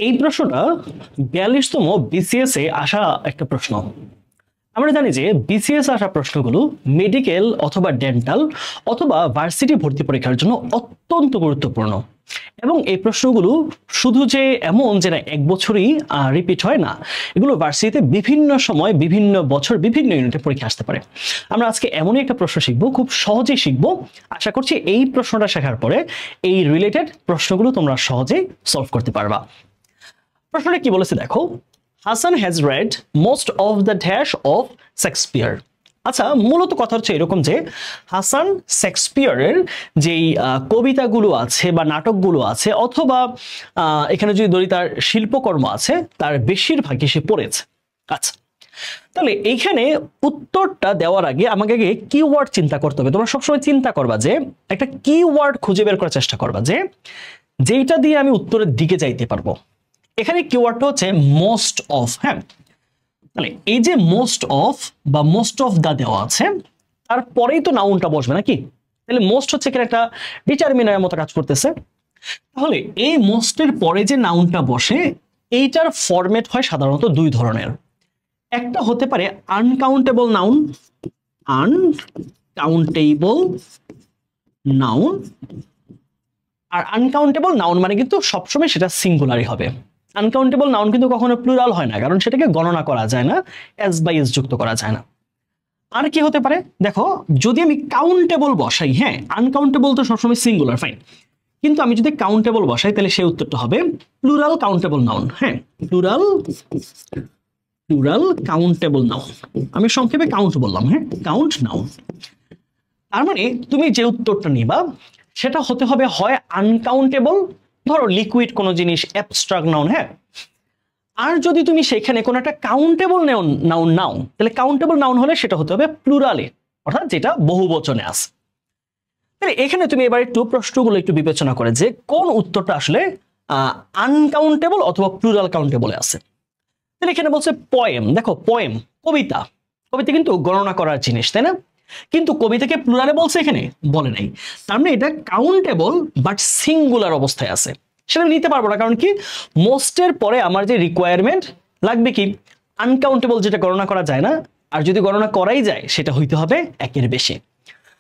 এই প্রশ্নটা 42তম বিসিএস এ আসা একটা প্রশ্ন। আমরা জানি যে বিসিএস আসা প্রশ্নগুলো মেডিকেল অথবা ডেন্টাল অথবা ভার্সিটি ভর্তি পরীক্ষার জন্য অত্যন্ত গুরুত্বপূর্ণ, এবং এই প্রশ্নগুলো শুধু যে এমন যে না এক বছরই রিপিট হয় না, এগুলো ভার্সিটিতে বিভিন্ন সময় বিভিন্ন বছর বিভিন্ন ইউনিটে পরীক্ষা আসতে পারে। আমরা আজকে এমনই একটা প্রশ্ন শিখবো, খুব সহজেই শিখবো। আশা করছি এই প্রশ্নটা শেখার পরে এই রিলেটেড প্রশ্নগুলো তোমরা সহজেই সলভ করতে পারবা। প্রশ্নটা কি বলেছে দেখো, Hasan has red most of the dash of Shakespeare. আচ্ছা, মূলত কথা হচ্ছে এরকম যে হাসান শেক্সপিয়ারের যেই কবিতাগুলো আছে বা নাটকগুলো আছে অথবা এখানে যদি ধরি তার শিল্পকর্ম আছে, তার বেশিরভাগই সে পড়েছে। আচ্ছা, তাহলে এইখানে উত্তরটা দেওয়ার আগে আমাকে আগে কিওয়ার্ড চিন্তা করতে হবে। তোমরা সবসময় চিন্তা করবা যে একটা কিওয়ার্ড খুঁজে বের করার চেষ্টা করবা যে যেইটা দিয়ে আমি উত্তরের দিকে যাইতে পারবো। এখানে কিওয়ার্ডটা হচ্ছে মোস্ট অফ। হ্যাঁ, তাহলে এই যে মোস্ট অফ বা মোস্ট অফ দা দেওয়া আছে, তারপরেই তো নাউনটা বসবে নাকি? তাহলে মোস্ট হচ্ছে এখানে একটা ডিটারমিনারের মতো কাজ করতেছে। তাহলে এই মোস্টের পরে যে নাউনটা বসে, এইটার ফরম্যাট হয় সাধারণত দুই ধরনের। একটা হতে পারে আনকাউন্টেবল নাউন, আনকাউন্টেবল নাউন। আর আনকাউন্টেবল নাউন মানে কিন্তু সবসময় সেটা সিঙ্গুলারই হবে। আনকাউন্টেবল নাউন কিন্তু কখনো প্লুরাল হয় না, কারণ সেটাকে গণনা করা যায় না, এস বাই এস যুক্ত করা যায় না। আর কি হতে পারে দেখো, যদি আমি কাউন্টেবল বসাই, হ্যাঁ আনকাউন্টেবল তো সবসময় সিঙ্গুলার, ফাইন, কিন্তু আমি যদি কাউন্টেবল বসাই তাহলে সেই উত্তরটা হবে প্লুরাল কাউন্টেবল নাউন। হ্যাঁ, প্লুরাল কাউন্টেবল নাউন, আমি সংক্ষেপে কাউন্ট বললাম। হ্যাঁ, কাউন্ট নাউন। তার মানে তুমি যে উত্তরটা নিবা সেটা হতে হবে হয় আনকাউন্টেবল, ধরো লিকুইড কোনো জিনিস, অ্যাবস্ট্রাক্ট নাউন। হ্যাঁ, আর যদি তুমি সেখানে কোনো একটা কাউন্টেবল নাউন নাও, তাহলে কাউন্টেবল নাউন হলে সেটা হতে হবে প্লুরালে, অর্থাৎ যেটা বহু বচনে আছে। তাহলে এখানে তুমি এবার একটু প্রশ্নগুলো একটু বিবেচনা করে যে কোন উত্তরটা আসলে আনকাউন্টেবল অথবা প্লুরাল কাউন্টেবলে আছে। তাহলে এখানে বলছে পোয়েম। দেখো, পোয়েম কবিতা, কবিতা কিন্তু গণনা করার জিনিস, তাই না? কিন্তু কবিতাকে প্লুরালে বলছে, এখানে বলে নাই। তার মানে এটা কাউন্টেবল বাট সিঙ্গুলার অবস্থায় আছে, সেটা আমি নিতে পারবো না। কারণ কি, মোস্টের পরে আমার যে রিকোয়ারমেন্ট লাগবে কি আনকাউন্টেবল, যেটা গণনা করা যায় না, আর যদি গণনা করাই যায় সেটা হইতে হবে একের বেশি।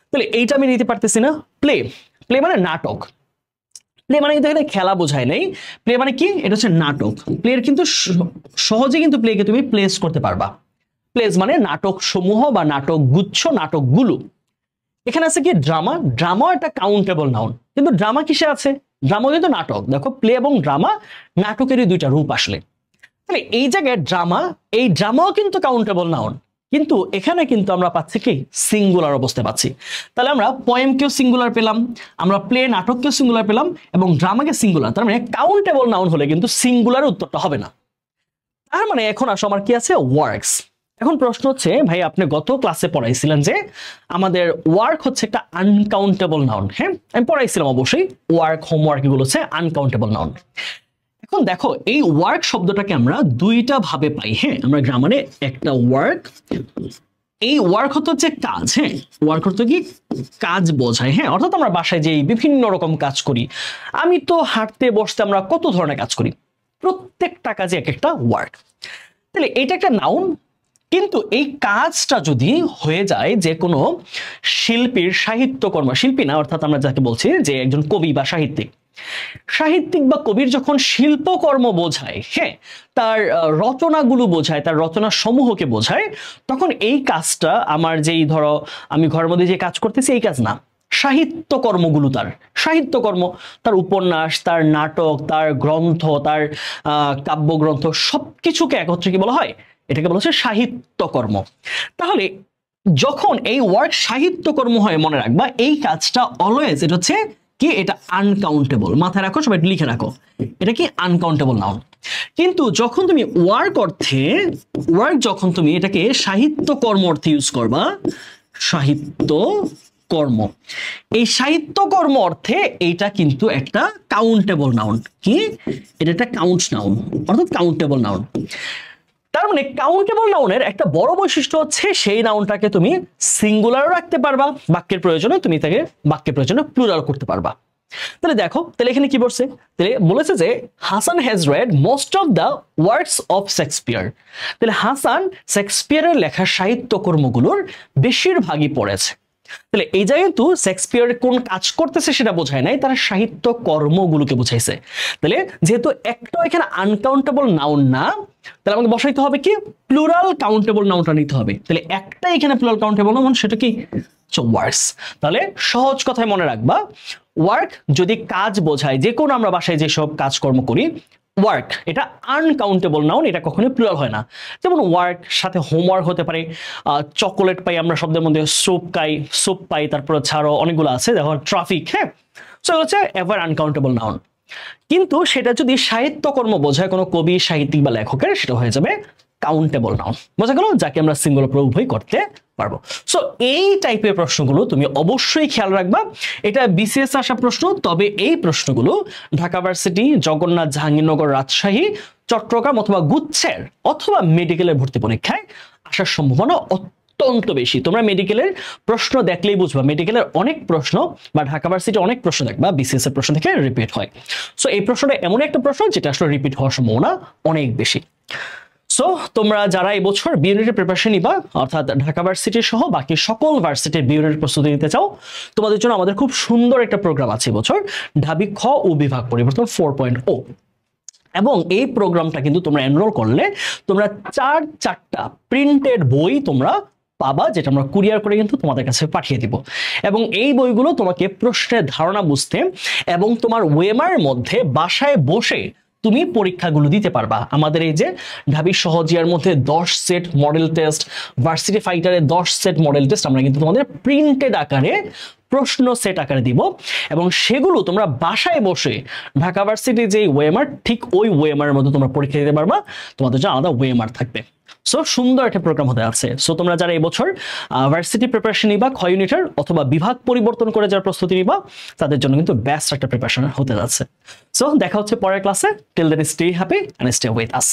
তাহলে এইটা আমি নিতে পারতেছি না। প্লে, প্লে মানে নাটক। প্লে মানে কিন্তু এখানে খেলা বোঝায় নাই। প্লে মানে কি, এটা হচ্ছে নাটক। প্লের কিন্তু সহজে কিন্তু প্লেকে তুমি প্লেস করতে পারবা। প্লেস মানে নাটক সমূহ বা নাটক গুচ্ছ, নাটকগুলো। এখানে আছে কি ড্রামা, ড্রামা একটা কাউন্টেবল নাউন, কিন্তু ড্রামা কিসে আছে? ড্রামা কিন্তু নাটক। দেখো, প্লে এবং ড্রামা নাটকেরই দুইটা রূপ আসলে। তাহলে এই জায়গায় ড্রামা, এই ড্রামাও কিন্তু কাউন্টেবল নাউন, কিন্তু এখানে কিন্তু আমরা পাচ্ছি কি সিঙ্গুলার অবস্থায় পাচ্ছি। তাহলে আমরা পোয়েমকেও সিঙ্গুলার পেলাম, আমরা প্লে নাটককেও সিঙ্গুলার পেলাম, এবং ড্রামাকে সিঙ্গুলার। তার মানে কাউন্টেবল নাউন হলে কিন্তু সিঙ্গুলার উত্তরটা হবে না। তার মানে এখন আসো আমার কি আছে, ওয়ার্কস। এখন প্রশ্ন হচ্ছে, ভাই আপনি গত ক্লাসে পড়াইছিলেন যে আমাদের ওয়ার্ক হচ্ছে একটা আনকাউন্টেবল নাউন। হ্যাঁ, আমি পড়াইছিলাম অবশ্যই, ওয়ার্ক, হোমওয়ার্ক এগুলো হচ্ছে আনকাউন্টেবল নাউন। এখন দেখো, এই ওয়ার্ক শব্দটাকে আমরা দুইটা ভাবে পাই। হ্যাঁ, আমরা গ্রামারে একটা ওয়ার্ক, এই ওয়ার্ক হচ্ছে কাজ। হ্যাঁ, ওয়ার্ক হচ্ছে কি কাজ বোঝায়। হ্যাঁ, অর্থাৎ আমরা বাসায় যে বিভিন্ন রকম কাজ করি, আমি তো হাঁটতে বসতে আমরা কত ধরনের কাজ করি, প্রত্যেকটা কাজে এক একটা ওয়ার্ক। তাহলে এটা একটা নাউন, কিন্তু এই কাজটা যদি হয়ে যায় যে কোনো শিল্পীর সাহিত্যকর্ম, শিল্পী না অর্থাৎ আমরা যাকে বলছি যে একজন কবি বা সাহিত্যিক, সাহিত্যিক বা কবির যখন শিল্পকর্ম বোঝায়, হ্যাঁ তার রচনাগুলো বোঝায়, তার রচনা সমূহকে বোঝায়, তখন এই কাজটা আমার যেই ধরো আমি ঘরের মধ্যে যে কাজ করতেছি এই কাজ না, সাহিত্যকর্মগুলো, তার সাহিত্যকর্ম, তার উপন্যাস, তার নাটক, তার গ্রন্থ, তার কাব্যগ্রন্থ সবকিছুকে একত্রে কি বলা হয়, এটাকে বলা হচ্ছে সাহিত্যকর্ম। তাহলে যখন এই ওয়ার্ড সাহিত্যকর্ম হয়, মনে রাখবা এই কাজটা অলওয়েজ এটা হচ্ছে কি, এটা আনকাউন্টেবল। মাথায় রাখো, সবাই লিখে রাখো, এটা কি আনকাউন্টেবল নাউন। কিন্তু যখন তুমি ওয়ার্ক অর্থে, ওয়ার্ক যখন তুমি এটাকে সাহিত্যকর্ম অর্থে ইউজ করবা, সাহিত্য কর্ম, এই সাহিত্যকর্ম অর্থে এইটা কিন্তু একটা কাউন্টেবল নাউন। কি, এটা একটা কাউন্ট নাউন, অর্থাৎ কাউন্টেবল নাউন। তার মানে কাউন্টেবল নাউনের একটা বড় বৈশিষ্ট্য হচ্ছে সেই নাউনটাকে তুমি সিঙ্গুলারও রাখতে পারবা বাক্যের প্রয়োজনে, তুমি তাকে বাক্যের প্রয়োজনে প্লুরাল করতে পারবা। তাহলে দেখো, তাহলে এখানে কি বলছে, তাহলে বলেছে যে Hasan has red most of the works of Shakespeare. তাহলে হাসান শেক্সপিয়ারের লেখা সাহিত্যকর্মগুলোর বেশিরভাগই পড়েছে। তাহলে এই জায়গায় কিন্তু শেক্সপিয়ার কোন কাজ করতেছে সেটা বোঝায় নাই, তারা সাহিত্য কর্মগুলোকে বুঝাইছে। তাহলে যেহেতু একটা এখানে আনকাউন্টেবল নাউন না, তাহলে আমাকে বসাইতে হবে কি প্লুরাল কাউন্টেবল নাউনটা নিতে হবে। তাহলে একটা এখানে প্লুরাল কাউন্টেবল নাউন, সেটা কি ওয়ার্কস। তাহলে সহজ কথায় মনে রাখবা, ওয়ার্ক যদি কাজ বোঝায়, যে কোনো আমরা বাসায় যেসব কাজকর্ম করি, ওয়ার্ক এটা আনকাউন্টেবল নাউন, এটা কখনোই প্লুরাল হয় না। যেমন ওয়ার্ক সাথে হোমওয়ার্ক হতে পারে, চকোলেট পাই আমরা শব্দের মধ্যে, সুপ পাই, তারপর ছাড়ো অনেকগুলো আছে, দেখো ট্রাফিক, হ্যাঁ। সো হচ্ছে এভার আনকাউন্টেবল নাউন। কিন্তু সেটা যদি সাহিত্যকর্ম বোঝায় কোনো কবি, সাহিত্যিক বা লেখকের, সেটা হয়ে যাবে কাউন্টেবল নাউন। বোঝা গেল, যাকে আমরা সিঙ্গুলার প্রয়োগ করতে পারবো। সো এই টাইপের প্রশ্নগুলো তুমি অবশ্যই খেয়াল রাখবা, এটা বিসিএস আসা প্রশ্ন। তবে এই প্রশ্নগুলো ঢাকা ভার্সিটি, জগন্নাথ জাহাঙ্গীরনগর, রাজশাহী, চট্টগ্রাম অথবা গুচ্ছের অথবা মেডিকেলের ভর্তি পরীক্ষায় আসার সম্ভাবনা অত্যন্ত বেশি। তোমরা মেডিকেলের প্রশ্ন দেখলেই বুঝবা, মেডিকেলের অনেক প্রশ্ন বা ঢাকা ভার্সিটি অনেক প্রশ্ন দেখবা বিসিএস এর প্রশ্ন থেকে রিপিট হয়। সো এই প্রশ্নটা এমন একটা প্রশ্ন যেটা আসলে রিপিট হওয়ার সম্ভাবনা অনেক বেশি। সো তোমরা যারা এই বছর বি ইউনিটের প্রিপারেশন নিবা, অর্থাৎ ঢাকা ভার্সিটি সহ বাকি সকল ভার্সিটির বি ইউনিটের প্রস্তুতি নিতে চাও, তোমাদের জন্য আমাদের খুব সুন্দর একটা প্রোগ্রাম আছে বছর, ঢাবি খ ও বিভাগ পরিবর্তন 4.0। এবং এই প্রোগ্রামটা কিন্তু তোমরা এনরোল করলে তোমরা চারটা প্রিন্টেড বই তোমরা পাবা, যেটা আমরা কুরিয়ার করে কিন্তু তোমাদের কাছে পাঠিয়ে দিব। এবং এই বইগুলো তোমাকে প্রশ্নের ধারণা বুঝতে এবং তোমার ওয়েমার মধ্যে বাসায় বসে তুমি পরীক্ষাগুলো দিতে পারবা। আমাদের এই যে ঢাবি সহজিয়ার মধ্যে 10 সেট মডেল টেস্ট, ভার্সিটি ফাইটারে 10 সেট মডেল টেস্ট আমরা কিন্তু তোমাদের প্রিন্টেড আকারে, প্রশ্ন সেট আকারে দিব, এবং সেগুলো তোমরা বাসায় বসে ঢাকা ভার্সিটি যে ওয়েমার, ঠিক ওই ওয়েমারের মধ্যে তোমরা পরীক্ষা দিতে পারবা, তোমাদের জন্য আলাদা ওয়েমার থাকবে। সো সুন্দর একটা প্রোগ্রাম হতে আছে। সো তোমরা যারা এই বছর ভার্সিটি প্রিপারেশন নিবা খ ইউনিটের, অথবা বিভাগ পরিবর্তন করে যারা প্রস্তুতি নিবা, তাদের জন্য কিন্তু বেস্ট একটা প্রিপারেশন হতে যাচ্ছে। সো দেখা হচ্ছে পরের ক্লাসে। Till then stay happy and stay with us.